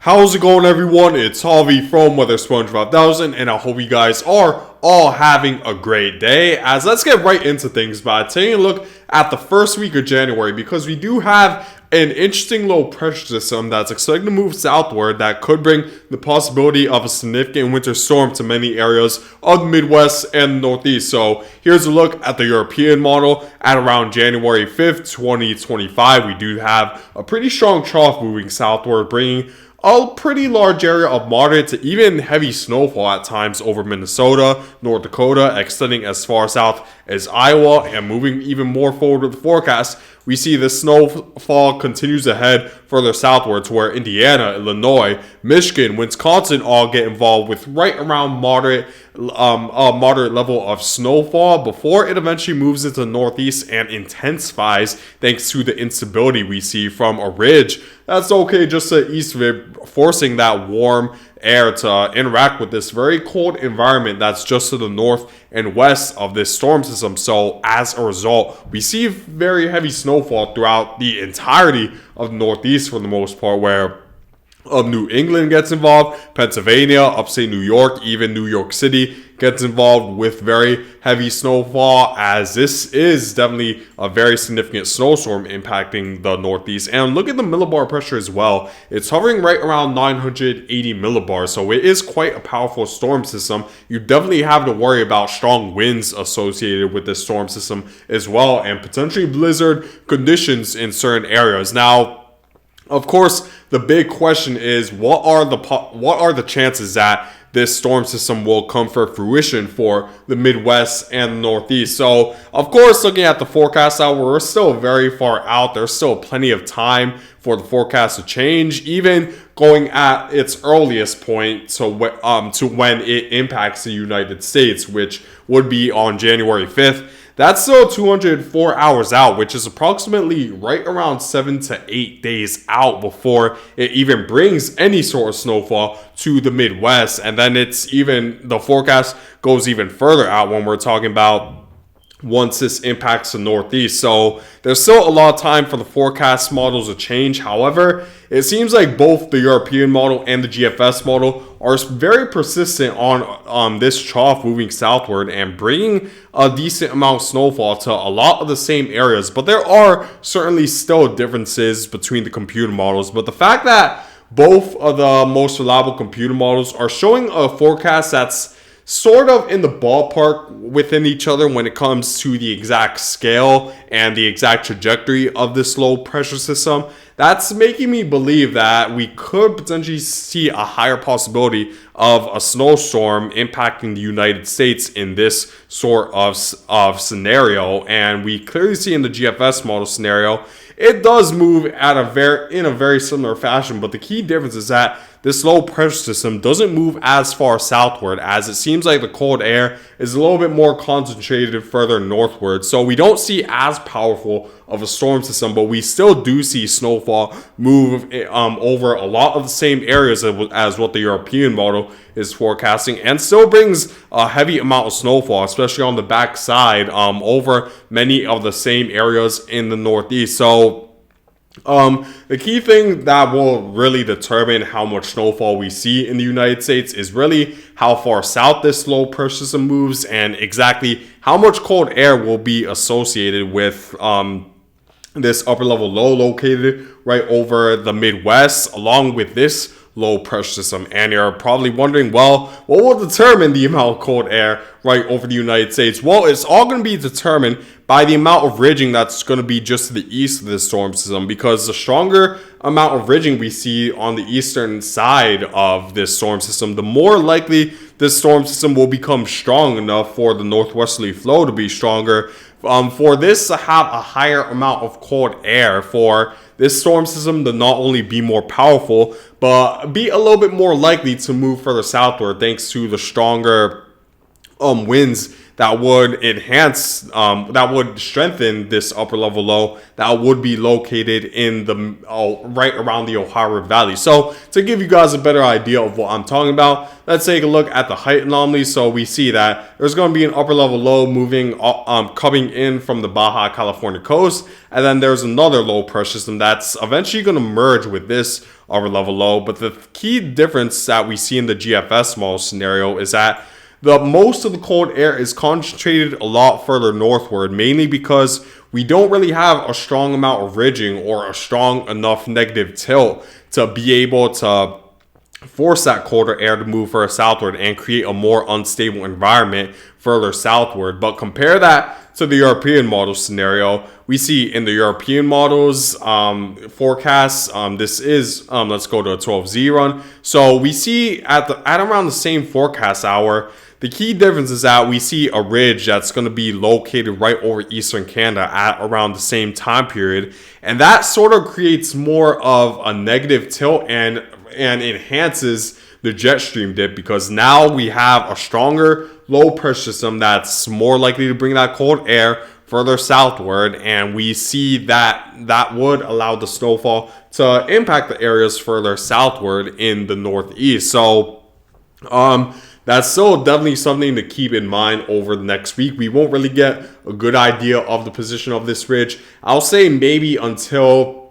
How's it going, everyone? It's Harvey from Weather Sponge 5000, and I hope you guys are all having a great day. As let's get right into things by taking a look at the first week of January, because we do have an interesting low pressure system that's expected to move southward that could bring the possibility of a significant winter storm to many areas of the Midwest and the Northeast. So here's a look at the European model at around January 5th, 2025. We do have a pretty strong trough moving southward, bringing a pretty large area of moderate to even heavy snowfall at times over Minnesota, North Dakota, extending as far south as Iowa, and moving even more forward with the forecast. We see the snowfall continues ahead further southward to where Indiana, Illinois, Michigan, Wisconsin all get involved with right around moderate level of snowfall before it eventually moves into the Northeast and intensifies thanks to the instability we see from a ridge that's okay just to the east of it, forcing that warm air to interact with this very cold environment that's just to the north and west of this storm system. So as a result, we see very heavy snowfall throughout the entirety of the Northeast for the most part, where New England gets involved, Pennsylvania, upstate New York, even New York City gets involved with very heavy snowfall, as this is definitely a very significant snowstorm impacting the Northeast. And look at the millibar pressure as well. It's hovering right around 980 millibars, so it is quite a powerful storm system. You definitely have to worry about strong winds associated with this storm system as well, and potentially blizzard conditions in certain areas. Now, of course, the big question is what are the chances that this storm system will come for fruition for the Midwest and the Northeast? So, of course, looking at the forecast out, we're still very far out. There's still plenty of time for the forecast to change, even going at its earliest point to when it impacts the United States, which would be on January 5th. That's still 204 hours out, which is approximately right around 7 to 8 days out before it even brings any sort of snowfall to the Midwest. And then the forecast goes even further out when we're talking about once this impacts the Northeast. So there's still a lot of time for the forecast models to change. However, it seems like both the European model and the GFS model are very persistent on this trough moving southward and bringing a decent amount of snowfall to a lot of the same areas. But there are certainly still differences between the computer models. But the fact that both of the most reliable computer models are showing a forecast that's sort of in the ballpark within each other when it comes to the exact scale and the exact trajectory of this low pressure system, that's making me believe that we could potentially see a higher possibility of a snowstorm impacting the United States in this sort of scenario. And we clearly see in the GFS model scenario, it does move in a very similar fashion, but the key difference is that this low pressure system doesn't move as far southward, as it seems like the cold air is a little bit more concentrated further northward. So we don't see as powerful of a storm system, but we still do see snowfall move over a lot of the same areas as what the European model is forecasting, and still brings a heavy amount of snowfall, especially on the backside, over many of the same areas in the Northeast. So the key thing that will really determine how much snowfall we see in the United States is really how far south this low pressure system moves and exactly how much cold air will be associated with this upper level low located right over the Midwest, along with this low pressure system. And you're probably wondering, well, what will determine the amount of cold air right over the United States? Well, it's all going to be determined by the amount of ridging that's going to be just to the east of this storm system, because the stronger amount of ridging we see on the eastern side of this storm system, the more likely this storm system will become strong enough for the northwesterly flow to be stronger, for this to have a higher amount of cold air, for this storm system to not only be more powerful, but be a little bit more likely to move further southward thanks to the stronger winds that would enhance, that would strengthen this upper level low that would be located in the right around the Ohio River Valley. So to give you guys a better idea of what I'm talking about, let's take a look at the height anomaly. So we see that there's going to be an upper level low moving, coming in from the Baja California coast, and then there's another low pressure system that's eventually going to merge with this upper level low. But the key difference that we see in the GFS model scenario is that most of the cold air is concentrated a lot further northward, mainly because we don't really have a strong amount of ridging or a strong enough negative tilt to be able to force that colder air to move further southward and create a more unstable environment further southward. But compare that to the European model scenario. We see in the European models forecasts, this is, let's go to a 12Z run. So we see at around the same forecast hour, the key difference is that we see a ridge that's going to be located right over eastern Canada at around the same time period. And that sort of creates more of a negative tilt and enhances the jet stream dip, because now we have a stronger low pressure system that's more likely to bring that cold air further southward, and we see that would allow the snowfall to impact the areas further southward in the northeast. So that's still definitely something to keep in mind over the next week. We won't really get a good idea of the position of this ridge, I'll say maybe until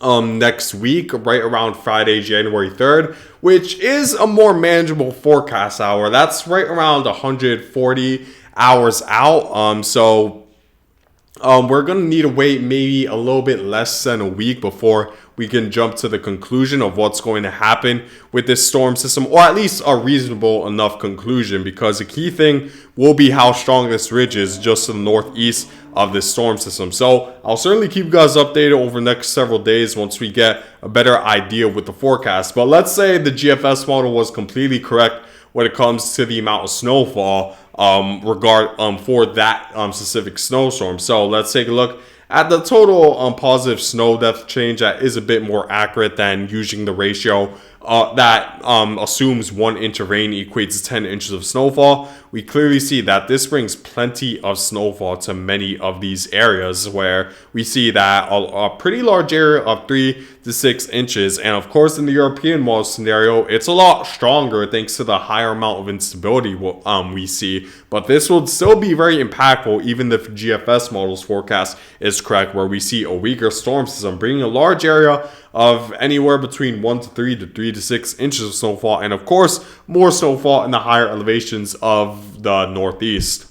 next week, right around Friday, January 3rd, which is a more manageable forecast hour. That's right around 140 hours out. So we're going to need to wait maybe a little bit less than a week before we can jump to the conclusion of what's going to happen with this storm system, or at least a reasonable enough conclusion, because the key thing will be how strong this ridge is just to the northeast of this storm system. So I'll certainly keep you guys updated over the next several days once we get a better idea with the forecast. But let's say the GFS model was completely correct when it comes to the amount of snowfall for that specific snowstorm. So let's take a look at the total positive snow depth change that is a bit more accurate than using the ratio that assumes 1 inch of rain equates to 10 inches of snowfall. We clearly see that this brings plenty of snowfall to many of these areas, where we see that a pretty large area of 3 to 6 inches. And of course, in the European model scenario, it's a lot stronger thanks to the higher amount of instability we see. But this will still be very impactful even if GFS model's forecast is correct, where we see a weaker storm system bringing a large area of anywhere between 1 to 3 to 3 to 6 inches of snowfall, and of course more snowfall in the higher elevations of the northeast.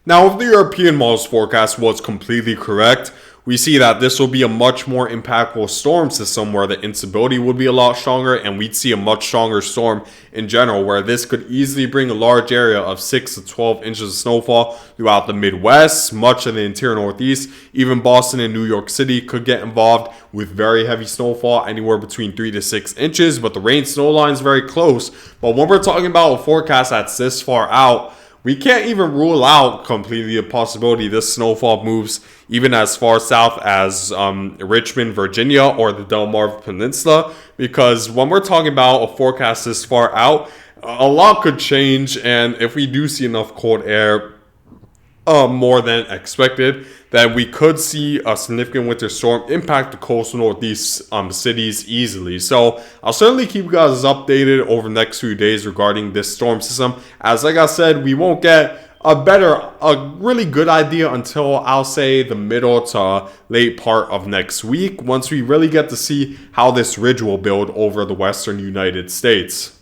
Now, if the European model's forecast was completely correct, we see that this will be a much more impactful storm system where the instability would be a lot stronger, and we'd see a much stronger storm in general, where this could easily bring a large area of 6 to 12 inches of snowfall throughout the Midwest, much of the interior Northeast. Even Boston and New York City could get involved with very heavy snowfall, anywhere between 3 to 6 inches, but the rain snow line is very close. But when we're talking about a forecast that's this far out, we can't even rule out completely the possibility this snowfall moves even as far south as Richmond, Virginia, or the Delmarva Peninsula, because when we're talking about a forecast this far out, a lot could change. And if we do see enough cold air more than expected, then we could see a significant winter storm impact the coastal northeast cities easily. So I'll certainly keep you guys updated over the next few days regarding this storm system, as like I said, we won't get a really good idea until I'll say the middle to late part of next week, once we really get to see how this ridge will build over the western United States.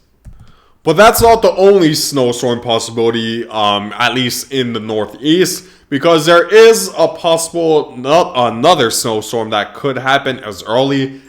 But that's not the only snowstorm possibility, at least in the northeast, because there is a possible another snowstorm that could happen as early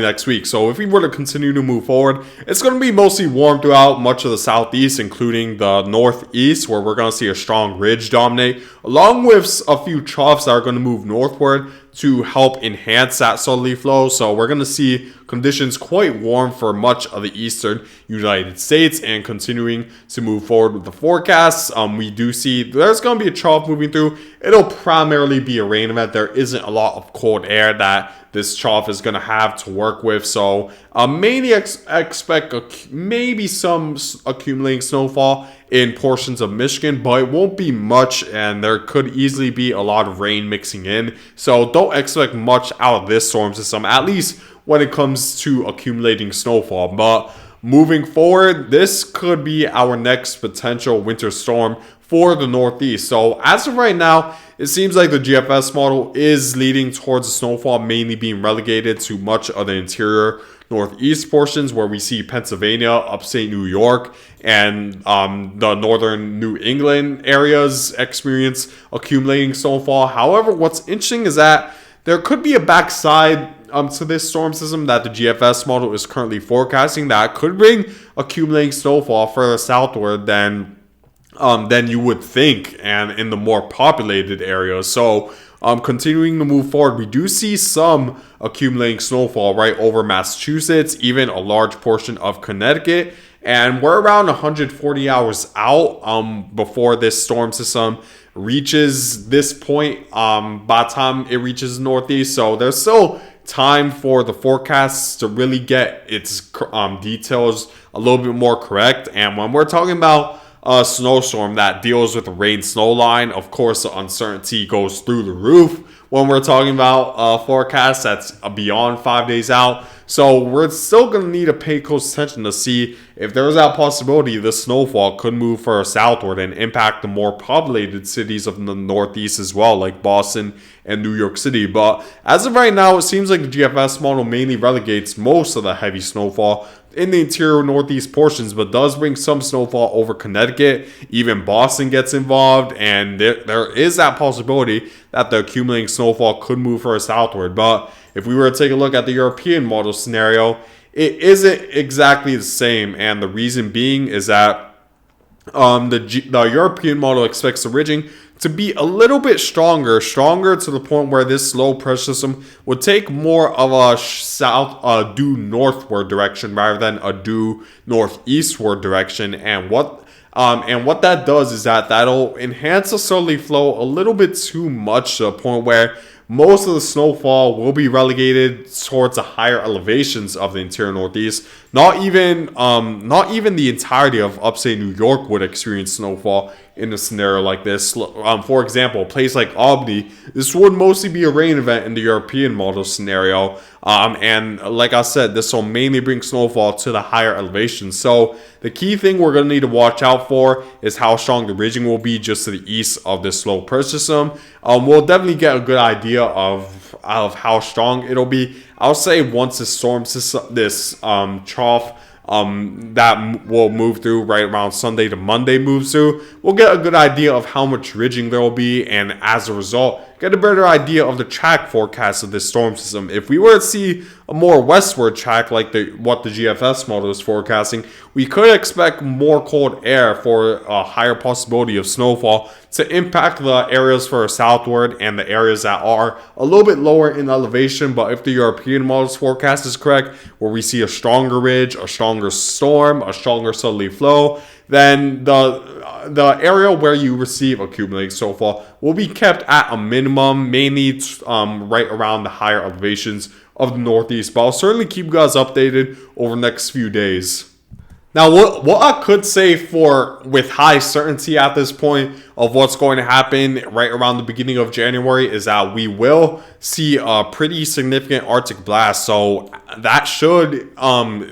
next week. So if we were to continue to move forward, it's going to be mostly warm throughout much of the southeast, including the northeast, where we're going to see a strong ridge dominate, along with a few troughs that are going to move northward to help enhance that southerly flow. So we're going to see conditions quite warm for much of the eastern United States. And continuing to move forward with the forecasts, we do see there's going to be a trough moving through. It'll primarily be a rain event. There isn't a lot of cold air that this trough is going to have to work with. So mainly expect maybe some accumulating snowfall in portions of Michigan, but it won't be much, and there could easily be a lot of rain mixing in. So don't expect much out of this storm system, at least when it comes to accumulating snowfall. But moving forward, this could be our next potential winter storm for the Northeast. So as of right now, it seems like the GFS model is leading towards the snowfall mainly being relegated to much of the interior Northeast portions, where we see Pennsylvania, upstate New York, and the northern New England areas experience accumulating snowfall. However, what's interesting is that there could be a backside to this storm system that the GFS model is currently forecasting that could bring accumulating snowfall further southward than you would think, and in the more populated areas. So continuing to move forward, we do see some accumulating snowfall right over Massachusetts, even a large portion of Connecticut, and we're around 140 hours out before this storm system reaches this point by the time it reaches the Northeast. So there's still time for the forecasts to really get its details a little bit more correct. And when we're talking about a snowstorm that deals with the rain snow line, of course the uncertainty goes through the roof when we're talking about forecasts that's beyond 5 days out. So we're still going to need to pay close attention to see if there's that possibility the snowfall could move further southward and impact the more populated cities of the Northeast as well, like Boston and New York City. But as of right now, it seems like the GFS model mainly relegates most of the heavy snowfall in the interior Northeast portions, but does bring some snowfall over Connecticut. Even Boston gets involved, and there is that possibility that the accumulating snowfall could move further southward. But if we were to take a look at the European model scenario, it isn't exactly the same, and the reason being is that the European model expects the ridging to be a little bit stronger to the point where this low pressure system would take more of a due northward direction rather than a due northeastward direction. And what that does is that that'll enhance the southerly flow a little bit too much, to the point where most of the snowfall will be relegated towards the higher elevations of the interior Northeast. Not even the entirety of upstate New York would experience snowfall in a scenario like this. For example, a place like Albany, this would mostly be a rain event in the European model scenario. And like I said, this will mainly bring snowfall to the higher elevations. So the key thing we're going to need to watch out for is how strong the ridging will be just to the east of this low pressure system. We'll definitely get a good idea of how strong it'll be. I'll say once this storm system, this trough that will move through right around Sunday to Monday moves through, we'll get a good idea of how much ridging there will be, and as a result, get a better idea of the track forecast of this storm system. If we were to see a more westward track like what the GFS model is forecasting, we could expect more cold air for a higher possibility of snowfall to impact the areas further southward and the areas that are a little bit lower in elevation. But if the European model's forecast is correct, where we see a stronger ridge, a stronger storm, a stronger southerly flow, then the area where you receive accumulating snowfall will be kept at a minimum, mainly right around the higher elevations of the Northeast. But I'll certainly keep you guys updated over the next few days. Now, what I could say with high certainty at this point of what's going to happen right around the beginning of January is that we will see a pretty significant Arctic blast. So that should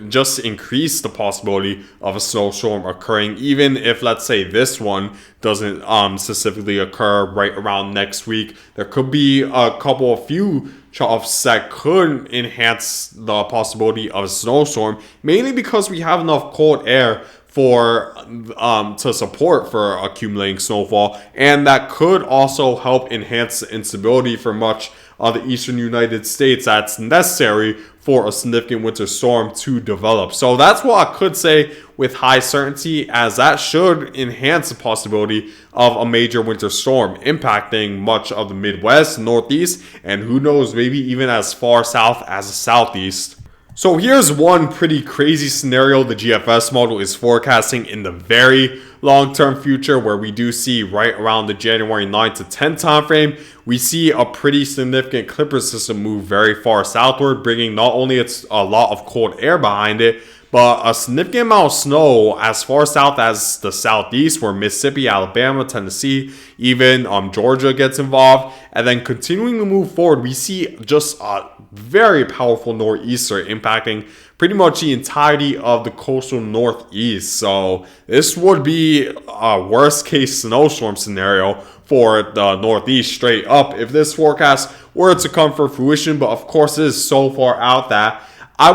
just increase the possibility of a snowstorm occurring, even if, let's say, this one doesn't specifically occur right around next week. There could be a few troughs that could enhance the possibility of a snowstorm, mainly because we have enough cold air to support for accumulating snowfall, and that could also help enhance the instability for much of the eastern United States that's necessary for a significant winter storm to develop. So that's what I could say with high certainty, as that should enhance the possibility of a major winter storm impacting much of the Midwest, Northeast, and who knows, maybe even as far south as the Southeast. So here's one pretty crazy scenario the GFS model is forecasting in the very, long-term future, where we do see right around the January 9 to 10 time frame, we see a pretty significant Clipper system move very far southward, bringing not only a lot of cold air behind it, but a significant amount of snow as far south as the southeast, where Mississippi, Alabama, Tennessee, even Georgia gets involved. And then continuing to move forward, we see just a very powerful nor'easter impacting pretty much the entirety of the coastal northeast. So this would be a worst case snowstorm scenario for the northeast straight up if this forecast were to come for fruition. But of course, it is so far out that I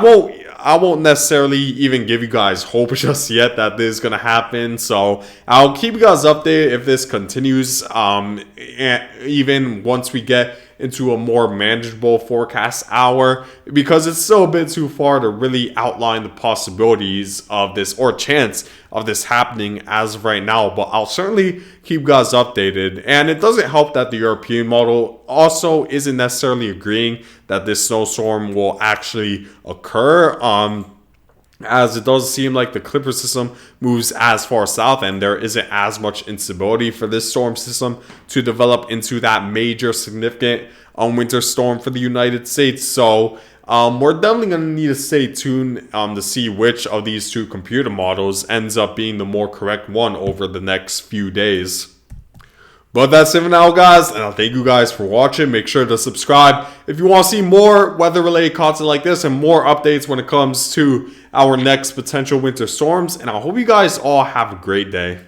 won't necessarily even give you guys hope just yet that this is going to happen. So I'll keep you guys updated if this continues, and even once we get into a more manageable forecast hour, because it's still a bit too far to really outline the possibilities of this or chance of this happening as of right now. But I'll certainly keep you guys updated. And it doesn't help that the European model also isn't necessarily agreeing that this snowstorm will actually occur, as it does seem like the Clipper system moves as far south and there isn't as much instability for this storm system to develop into that major significant winter storm for the United States. So we're definitely going to need to stay tuned to see which of these two computer models ends up being the more correct one over the next few days. But that's it for now, guys, and I'll thank you guys for watching. Make sure to subscribe if you want to see more weather-related content like this and more updates when it comes to our next potential winter storms. And I hope you guys all have a great day.